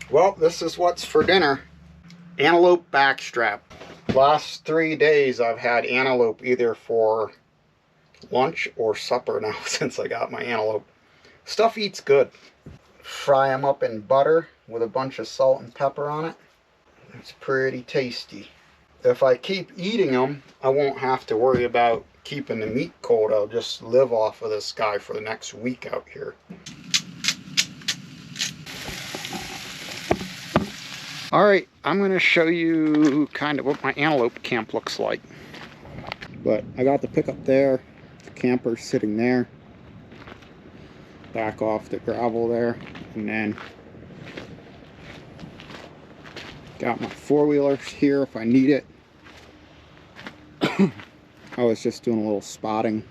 Well, this is what's for dinner. Antelope backstrap. Last 3 days I've had antelope either for lunch or supper now since I got my antelope. Stuff eats good. Fry them up in butter with a bunch of salt and pepper on it. It's pretty tasty. If I keep eating them, I won't have to worry about keeping the meat cold. I'll just live off of this guy for the next week out here. Alright, I'm going to show you kind of what my antelope camp looks like. But I got the pickup there, the camper's sitting there, back off the gravel there, and then got my four-wheeler here if I need it. I was just doing a little spotting.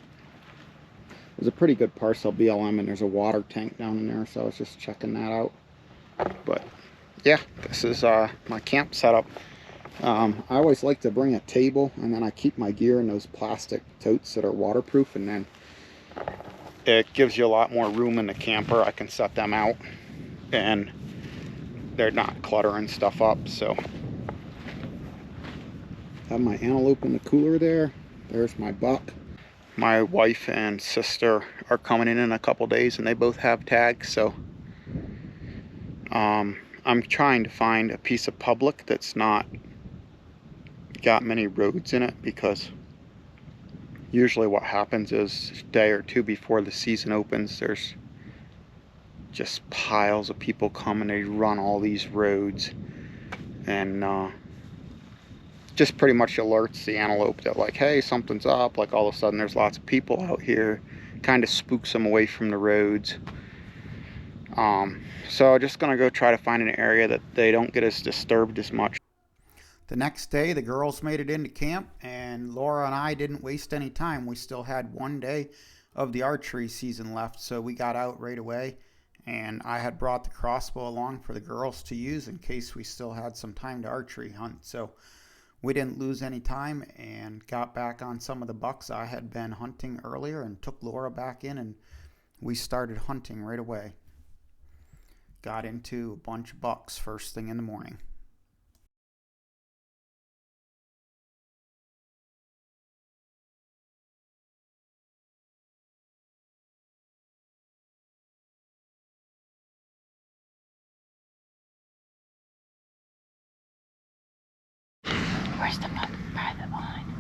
There's a pretty good parcel BLM and there's a water tank down in there, so I was just checking that out. But yeah, this is my camp setup. I always like to bring a table, and then I keep my gear in those plastic totes that are waterproof, and then it gives you a lot more room in the camper. I can set them out and they're not cluttering stuff up. So have my antelope in the cooler there. There's my buck. My wife and sister are coming in a couple days and they both have tags, so I'm trying to find a piece of public that's not got many roads in it, because usually what happens is a day or two before the season opens, there's just piles of people coming. They run all these roads, and just pretty much alerts the antelope that, like, hey, something's up. Like, all of a sudden there's lots of people out here. Kind of spooks them away from the roads. So just gonna go try to find an area that they don't get as disturbed as much. The next day the girls made it into camp, and Laura and I didn't waste any time. We still had 1 day of the archery season left, so we got out right away, and I had brought the crossbow along for the girls to use in case we still had some time to archery hunt. So we didn't lose any time and got back on some of the bucks I had been hunting earlier, and took Laura back in, and we started hunting right away. Got into a bunch of bucks first thing in the morning. Where's the private line?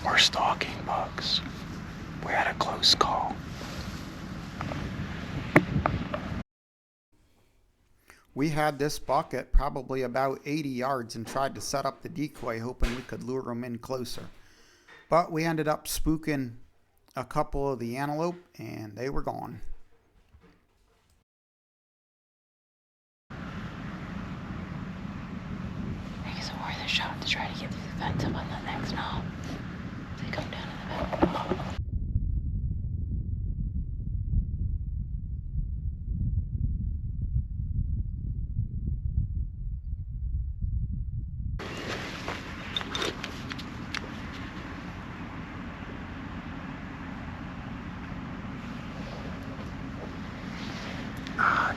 We're stalking bucks. We had a close call. We had this buck at probably about 80 yards and tried to set up the decoy, hoping we could lure him in closer. But we ended up spooking a couple of the antelope, and they were gone. Make it worth a shot to try to get through the fence up on that next knob. They come down to the back knob.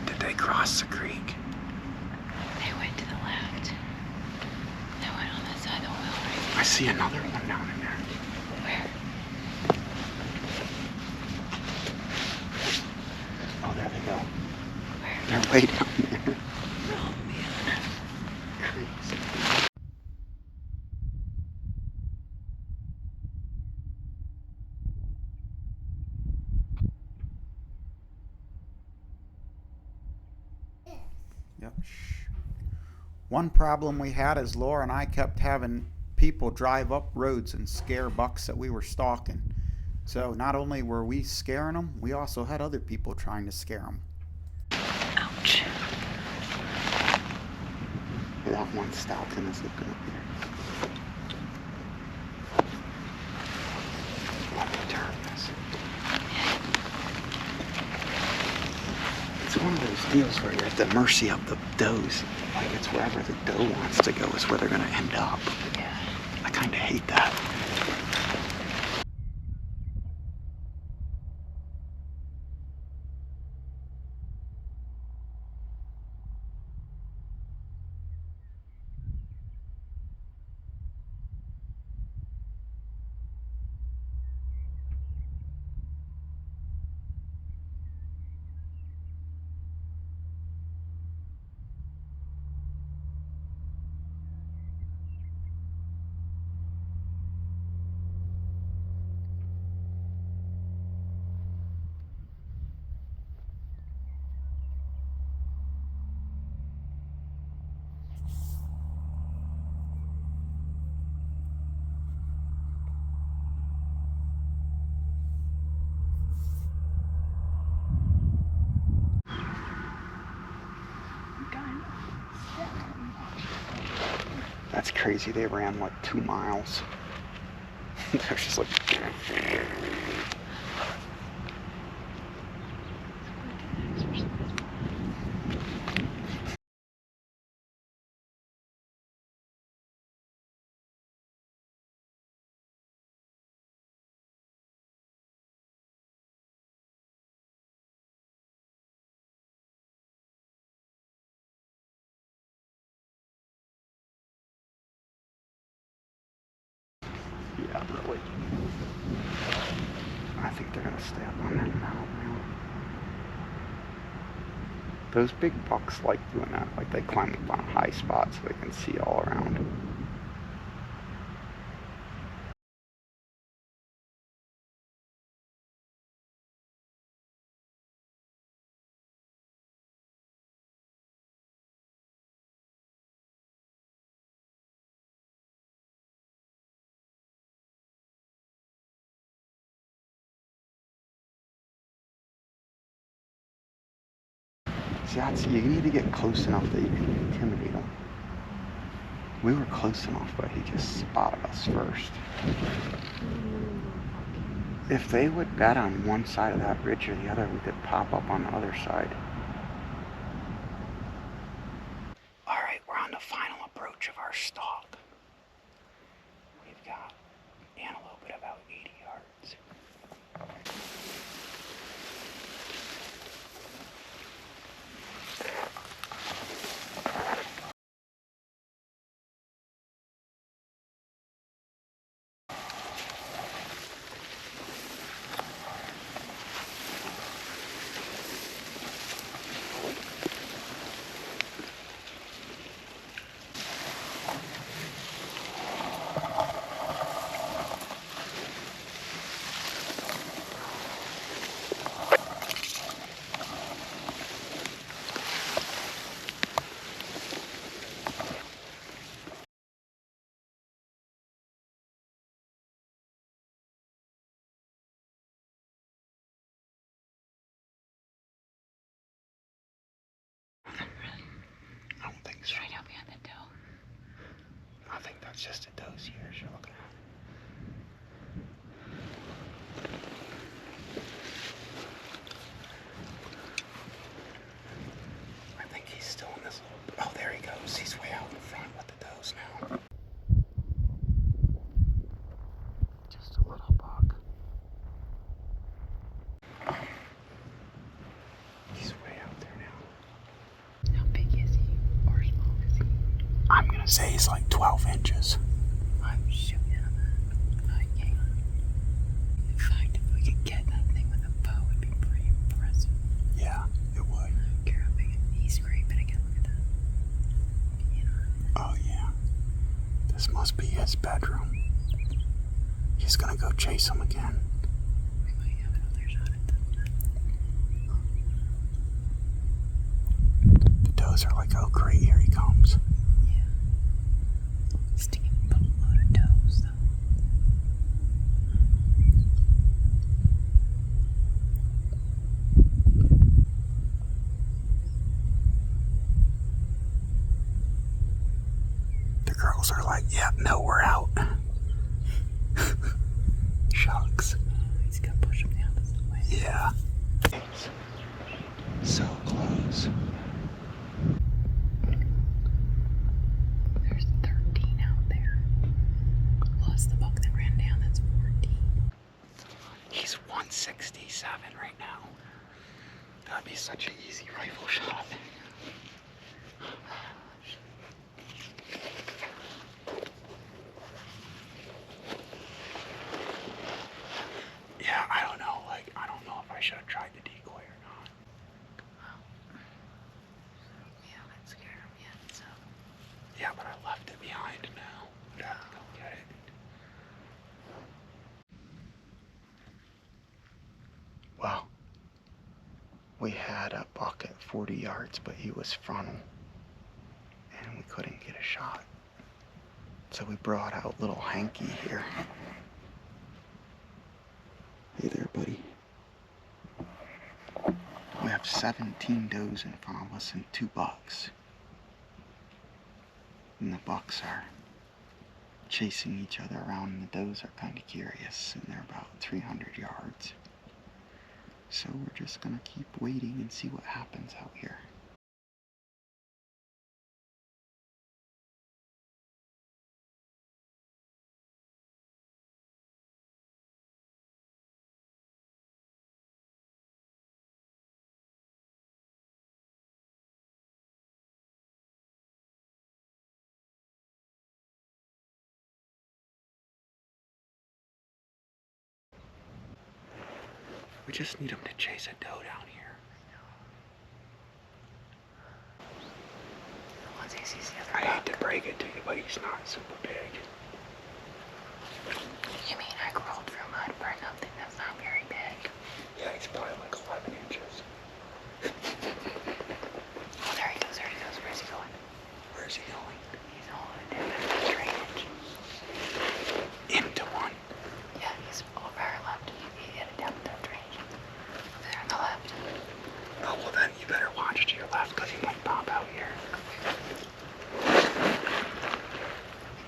Did they cross the creek? They went to the left. They went on that side of the wheel right. I see another one down in there. Where? Oh, there they go. Where? They're way down there. Oh, man. Crazy. Yep. One problem we had is Laura and I kept having people drive up roads and scare bucks that we were stalking. So not only were we scaring them, we also had other people trying to scare them. Ouch. That one stalking is looking up here. Let me turn this. It's one of those deals where you're at the mercy of the does. Like, it's wherever the doe wants to go is where they're going to end up. Yeah. I kind of hate that. That's crazy. They ran like 2 miles. They're just like... Yeah, really. I think they're gonna stay up on that mountain now. Those big bucks like doing that. Like they climb up on a high spot so they can see all around. See, you need to get close enough that you can intimidate him. We were close enough, but he just spotted us first. If they would bet on one side of that ridge or the other, we could pop up on the other side. Alright, we're on the final approach of our stalk. We've got antelope at about 80 yards. I don't think so. Right out behind the doe. I think that's just a doe's ears you're looking at. I think he's still in this little... Oh, there he goes. He's way out in front with the does now. Just a little buck. He's way out there now. How big is he? Or small is he? I'm gonna say he's like 12 inches. I'm shooting him. Yeah. In fact, if we could get that thing with a bow, it'd be pretty impressive. Yeah, it would. I don't care how big he's scraping again. Look at that. You know. Oh, yeah. This must be his bedroom. He's gonna go chase him again. We might have another shot at that. The does are like, oh great, here he comes. Yeah. Sticking a boatload of does, though. The girls are like, yeah, no, we're out. Shucks. He's gonna push him the opposite way. Yeah. So close. There's 13 out there. Plus the buck that ran down, that's 14. He's 167 right now. That'd be such an easy rifle shot. Yeah, I don't know. Like, I don't know if I should have tried the decoy or not. We haven't scared him yet, so. Yeah, but I left it behind now. I'd have to go get it. Well, we had a buck at 40 yards, but he was frontal, and we couldn't get a shot. So we brought out little Hanky here. Hey there, buddy. We have 17 does in front of us and 2 bucks. And the bucks are chasing each other around, and the does are kind of curious, and they're about 300 yards. So we're just gonna keep waiting and see what happens out here. We just need him to chase a doe down here. I hate to break it to you, but he's not super big. You mean I crawled through mud for something that's not very big? Yeah, he's probably like 11 inches. Oh, there he goes, there he goes. Where's he going? Where's he going? He's going into the drainage. Into one. Yeah, he's over our left. He headed down the drainage. Over there on the left. Oh, well then you better watch to your left, because he might pop out here.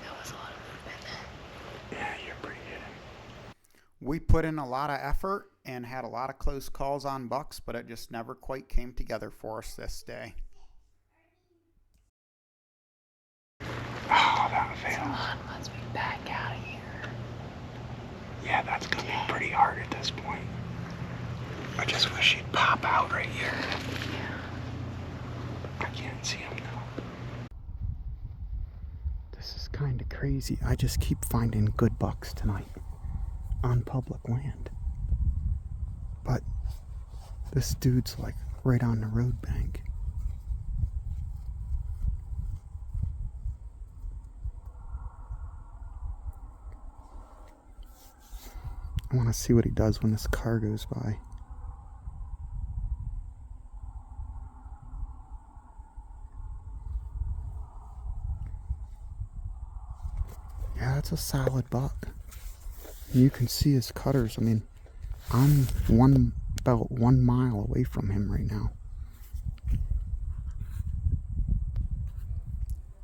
That was a lot of movement. Yeah, you're pretty good. We put in a lot of effort and had a lot of close calls on bucks, but it just never quite came together for us this day. Oh, that failed. Come on, let's be back out of here. Yeah, that's gonna be pretty hard at this point. I just wish he'd pop out right here. I can't see him now. This is kind of crazy. I just keep finding good bucks tonight on public land. But this dude's like right on the road bank. I want to see what he does when this car goes by. Yeah, that's a solid buck. You can see his cutters. I mean, I'm about 1 mile away from him right now.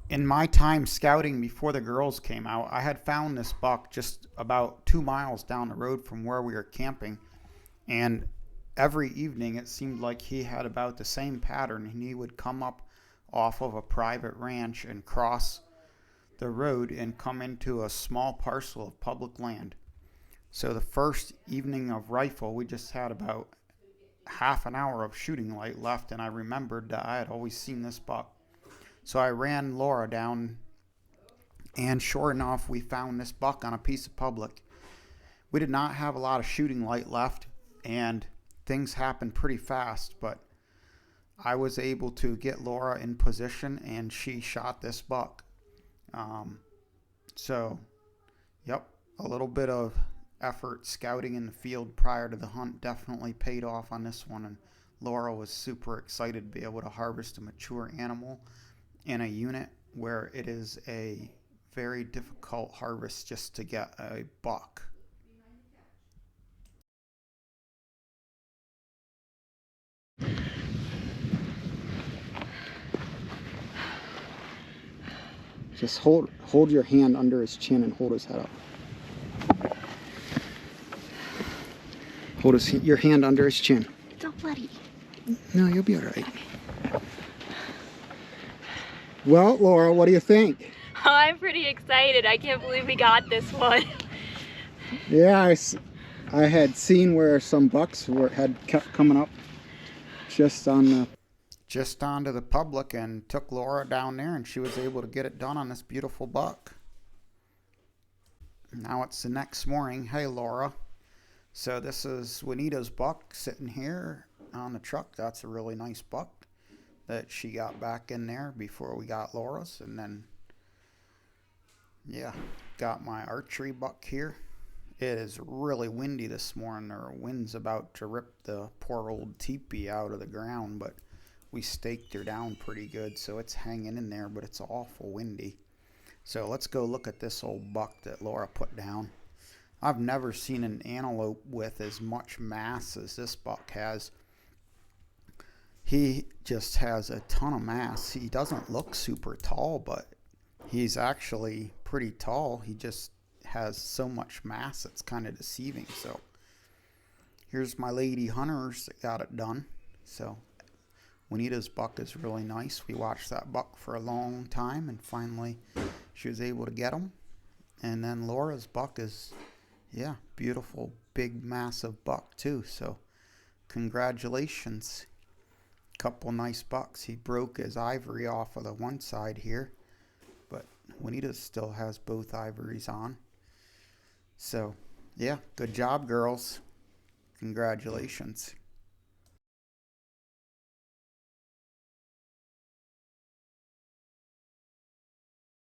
In my time scouting before the girls came out, I had found this buck just about 2 miles down the road from where we were camping. And every evening it seemed like he had about the same pattern, and he would come up off of a private ranch and cross the road and come into a small parcel of public land. So the first evening of rifle, we just had about half an hour of shooting light left, and I remembered that I had always seen this buck. So I ran Laura down, and sure enough, we found this buck on a piece of public. We did not have a lot of shooting light left, and things happened pretty fast, but I was able to get Laura in position, and she shot this buck. So, yep, a little bit of effort scouting in the field prior to the hunt definitely paid off on this one, and Laura was super excited to be able to harvest a mature animal in a unit where it is a very difficult harvest just to get a buck. Just hold your hand under his chin and hold his head up. Hold your hand under his chin. It's all bloody. No, you'll be all right. Well, Laura, what do you think? Oh, I'm pretty excited. I can't believe we got this one. Yeah, I had seen where some bucks had kept coming up just onto the public, and took Laura down there, and she was able to get it done on this beautiful buck. Now it's the next morning. Hey, Laura. So this is Juanita's buck sitting here on the truck. That's a really nice buck that she got back in there before we got Laura's. And then, yeah, got my archery buck here. It is really windy this morning. The wind's about to rip the poor old teepee out of the ground, but we staked her down pretty good, so it's hanging in there, but it's awful windy. So let's go look at this old buck that Laura put down. I've never seen an antelope with as much mass as this buck has. He just has a ton of mass. He doesn't look super tall, but he's actually pretty tall. He just has so much mass, it's kind of deceiving. So here's my lady hunters that got it done. So Juanita's buck is really nice. We watched that buck for a long time, and finally she was able to get him. And then Laura's buck is, yeah, beautiful, big, massive buck too. So congratulations. Couple nice bucks. He broke his ivory off of the one side here, but Juanita still has both ivories on. So yeah, good job, girls. Congratulations.